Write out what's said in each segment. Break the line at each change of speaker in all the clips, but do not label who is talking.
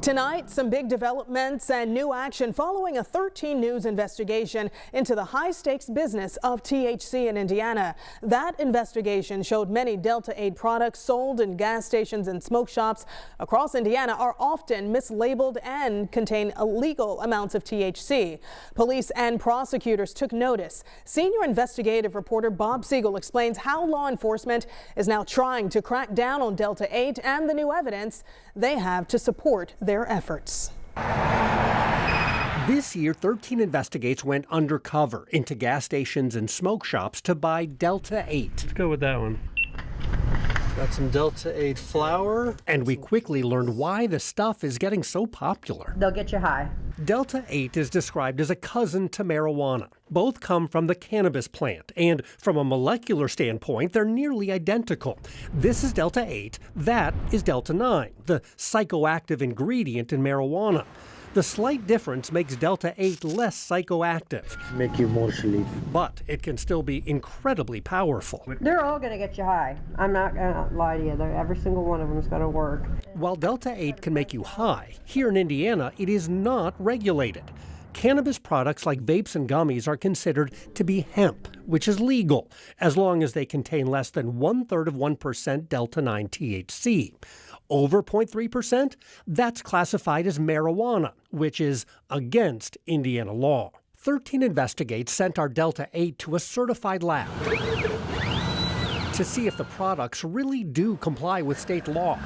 Tonight, some big developments and new action following a 13 News investigation into the high-stakes business of THC in Indiana. That investigation showed many Delta-8 products sold in gas stations and smoke shops across Indiana are often mislabeled and contain illegal amounts of THC. Police and prosecutors took notice. Senior investigative reporter Bob Segall explains how law enforcement is now trying to crack down on Delta-8 and the new evidence they have to support their efforts.
This year, 13 investigators went undercover into gas stations and smoke shops to buy Delta-8.
Let's go with that one. Got some Delta-8 flower.
And we quickly learned why the stuff is getting so popular.
They'll get you high.
Delta-8 is described as a cousin to marijuana. Both come from the cannabis plant, and from a molecular standpoint, they're nearly identical. This is Delta-8, that is Delta-9, the psychoactive ingredient in marijuana. The slight difference makes Delta-8 less psychoactive.
Make you more sleepy.
But it can still be incredibly powerful.
They're all going to get you high. I'm not going to lie to you. Every single one of them is going to work.
While Delta-8 can make you high, here in Indiana, it is not regulated. Cannabis products like vapes and gummies are considered to be hemp, which is legal, as long as they contain less than 1/3 of 1% Delta-9 THC. Over 0.3%, that's classified as marijuana, which is against Indiana law. 13 investigators sent our Delta-8 to a certified lab to see if the products really do comply with state law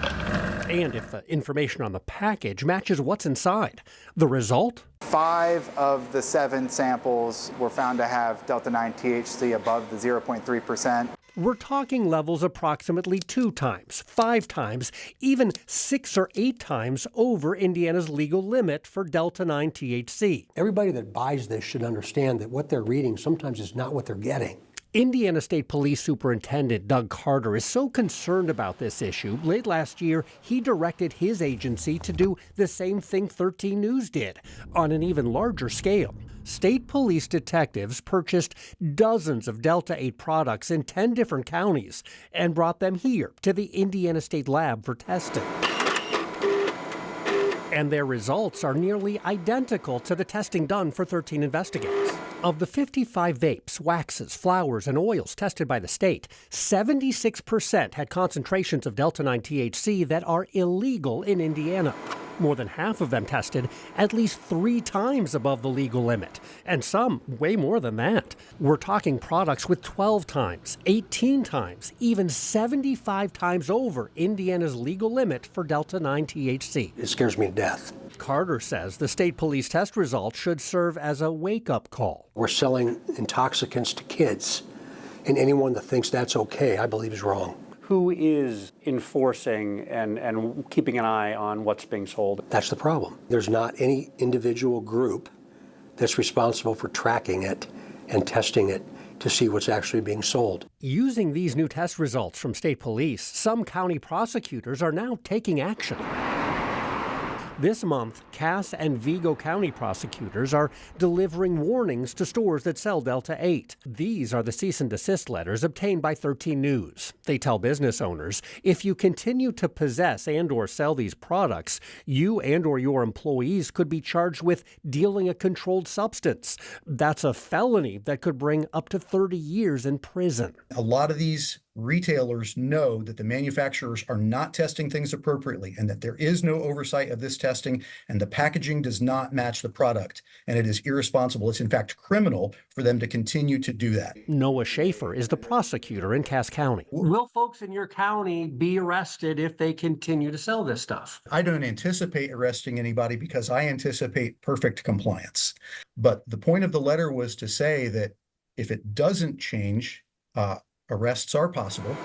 and if the information on the package matches what's inside. The result?
5 of the 7 samples were found to have Delta-9 THC above the 0.3%.
We're talking levels approximately 2 times, 5 times, even 6 or 8 times over Indiana's legal limit for Delta-9 THC.
Everybody that buys this should understand that what they're reading sometimes is not what they're getting.
Indiana State Police Superintendent Doug Carter is so concerned about this issue, late last year, he directed his agency to do the same thing 13 News did, on an even larger scale. State police detectives purchased dozens of Delta-8 products in 10 different counties and brought them here to the Indiana State Lab for testing. And their results are nearly identical to the testing done for 13 investigators. Of the 55 vapes, waxes, flowers, and oils tested by the state, 76% had concentrations of Delta-9 THC that are illegal in Indiana. More than half of them tested at least 3 times above the legal limit, and some way more than that. We're talking products with 12 times, 18 times, even 75 times over Indiana's legal limit for Delta-9 THC.
It scares me to death.
Carter says the state police test results should serve as a wake-up call.
We're selling intoxicants to kids, and anyone that thinks that's okay, I believe is wrong.
Who is enforcing and keeping an eye on what's being sold?
That's the problem. There's not any individual group that's responsible for tracking it and testing it to see what's actually being sold.
Using these new test results from state police, some county prosecutors are now taking action. This month, Cass and Vigo County prosecutors are delivering warnings to stores that sell Delta-8. These are the cease and desist letters obtained by 13 News. They tell business owners, if you continue to possess and or sell these products, you and or your employees could be charged with dealing a controlled substance. That's a felony that could bring up to 30 years in prison.
A lot of these retailers know that the manufacturers are not testing things appropriately and that there is no oversight of this testing, and the packaging does not match the product, and it is irresponsible. It's in fact criminal for them to continue to do that.
Noah Schaefer is the prosecutor in Cass County. Will folks in your county be arrested if they continue to sell this stuff?
I don't anticipate arresting anybody because I anticipate perfect compliance. But the point of the letter was to say that if it doesn't change, arrests are possible.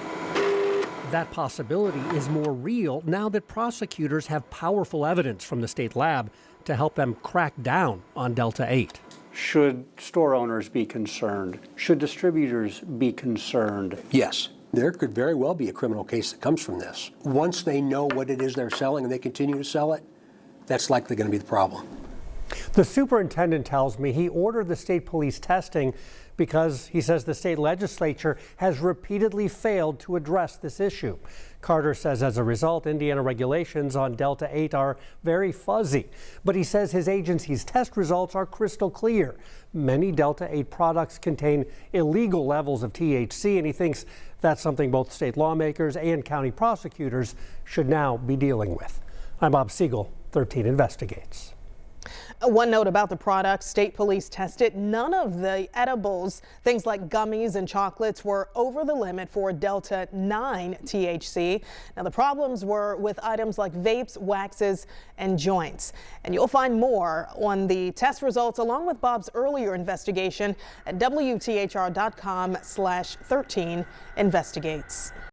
That possibility is more real now that prosecutors have powerful evidence from the state lab to help them crack down on Delta-8.
Should store owners be concerned? Should distributors be concerned?
Yes. There could very well be a criminal case that comes from this. Once they know what it is they're selling and they continue to sell it, that's likely going to be the problem.
The superintendent tells me he ordered the state police testing because he says the state legislature has repeatedly failed to address this issue. Carter says as a result, Indiana regulations on Delta-8 are very fuzzy, but he says his agency's test results are crystal clear. Many Delta-8 products contain illegal levels of THC, and he thinks that's something both state lawmakers and county prosecutors should now be dealing with. I'm Bob Segall, 13 Investigates.
One note about the product, state police tested none of the edibles, things like gummies and chocolates, were over the limit for Delta-9 THC. Now the problems were with items like vapes, waxes, and joints. And you'll find more on the test results along with Bob's earlier investigation at WTHR.com/13investigates.